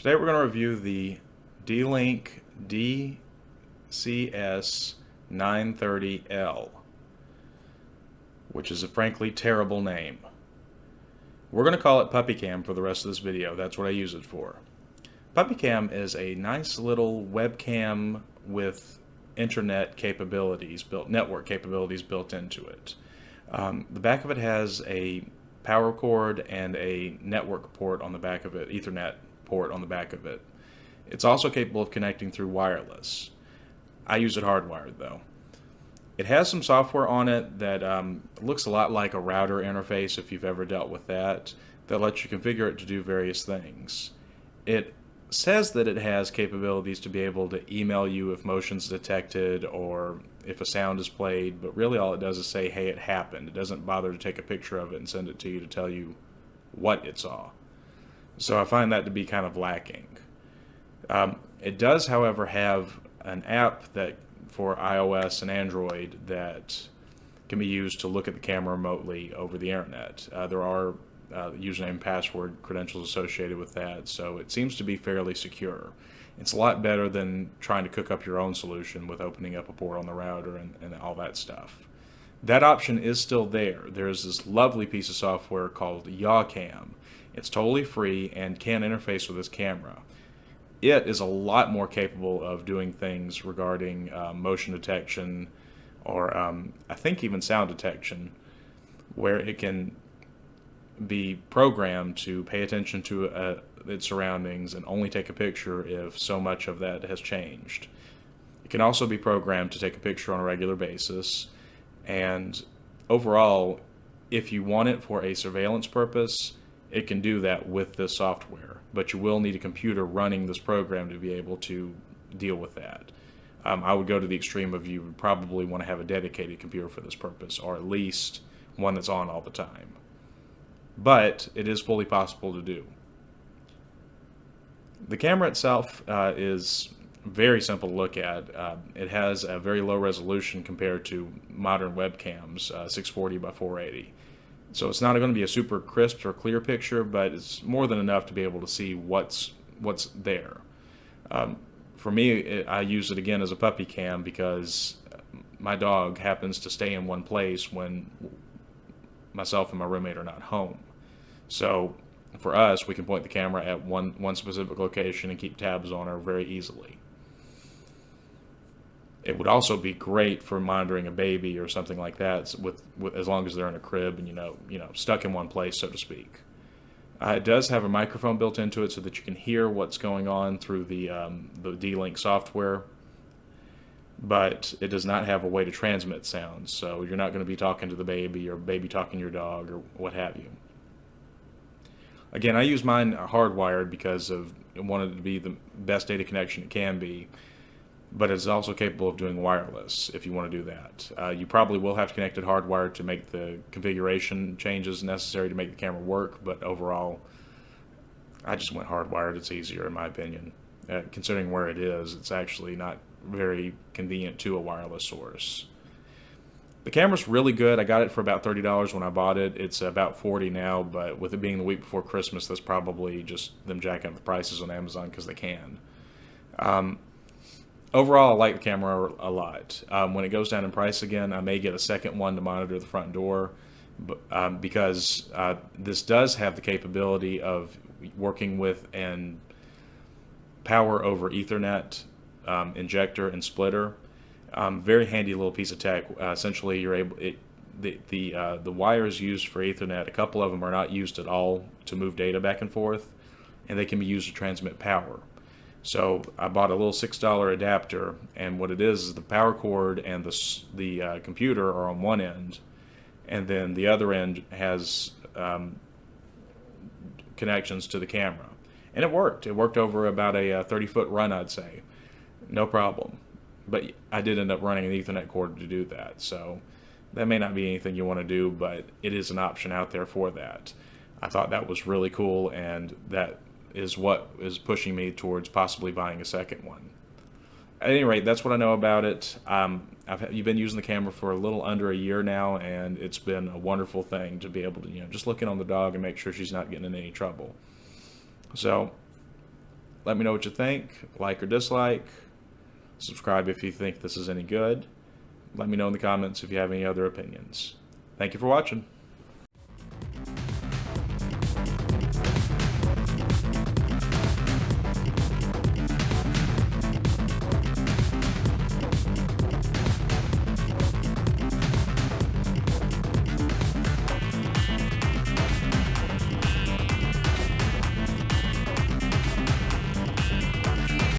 Today we're going to review the Link DCS 930L, which is a frankly terrible name. We're going to call it Puppycam for the rest of this video. That's what I use it for. Puppycam is a nice little webcam with internet capabilities, network capabilities built into it. The back of it has a power cord and a network port on the back of it, Ethernet port on the back of it. It's also capable of connecting through wireless. I use it hardwired though. It has some software on it that looks a lot like a router interface, if you've ever dealt with that lets you configure it to do various things. It says that it has capabilities to be able to email you if motion's detected or if a sound is played, but really all it does is say, hey, it happened. It doesn't bother to take a picture of it and send it to you to tell you what it saw. So I find that to be kind of lacking. It does, however, have an app that for iOS and Android that can be used to look at the camera remotely over the internet. There are username and password credentials associated with that, so it seems to be fairly secure. It's a lot better than trying to cook up your own solution with opening up a port on the router and all that stuff. That option is still there. There's this lovely piece of software called YawCam. It's totally free and can interface with this camera. It is a lot more capable of doing things regarding motion detection or I think even sound detection, where it can be programmed to pay attention to its surroundings and only take a picture if so much of that has changed. It can also be programmed to take a picture on a regular basis, and overall, if you want it for a surveillance purpose, it can do that with this software, but you will need a computer running this program to be able to deal with that. I would go to the extreme of you would probably want to have a dedicated computer for this purpose, or at least one that's on all the time. But it is fully possible to do. The camera itself is very simple to look at. It has a very low resolution compared to modern webcams, 640 by 480. So it's not going to be a super crisp or clear picture, but it's more than enough to be able to see what's there. For me, I use it again as a puppy cam because my dog happens to stay in one place when myself and my roommate are not home. So for us, we can point the camera at one specific location and keep tabs on her very easily. It would also be great for monitoring a baby or something like that, with as long as they're in a crib and stuck in one place, so to speak. It does have a microphone built into it so that you can hear what's going on through the D-Link software, but it does not have a way to transmit sounds, so you're not going to be talking to the baby or baby talking to your dog or what have you. Again, I use mine hardwired because I wanted it to be the best data connection it can be, but it's also capable of doing wireless if you want to do that. You probably will have to connect it hardwired to make the configuration changes necessary to make the camera work, but overall, I just went hardwired. It's easier in my opinion. Considering where it is, it's actually not very convenient to a wireless source. The camera's really good. I got it for about $30 when I bought it. It's about $40 now, but with it being the week before Christmas, that's probably just them jacking up the prices on Amazon because they can. Overall, I like the camera a lot. When it goes down in price again, I may get a second one to monitor the front door, because this does have the capability of working with an power over Ethernet injector and splitter. Very handy little piece of tech. Essentially, you're able the wires used for Ethernet. A couple of them are not used at all to move data back and forth, and they can be used to transmit power. So I bought a little $6 adapter, and what it is the power cord and the computer are on one end, and then the other end has connections to the camera. And it worked. It worked over about a 30-foot run, I'd say. No problem. But I did end up running an Ethernet cord to do that, so that may not be anything you want to do, but it is an option out there for that. I thought that was really cool, and that is what is pushing me towards possibly buying a second one. At any rate, that's what I know about it. You've been using the camera for a little under a year now, and it's been a wonderful thing to be able to, just look in on the dog and make sure she's not getting in any trouble. So Let me know what you think, like or dislike. Subscribe if you think this is any good. Let me know in the comments if you have any other opinions. Thank you for watching.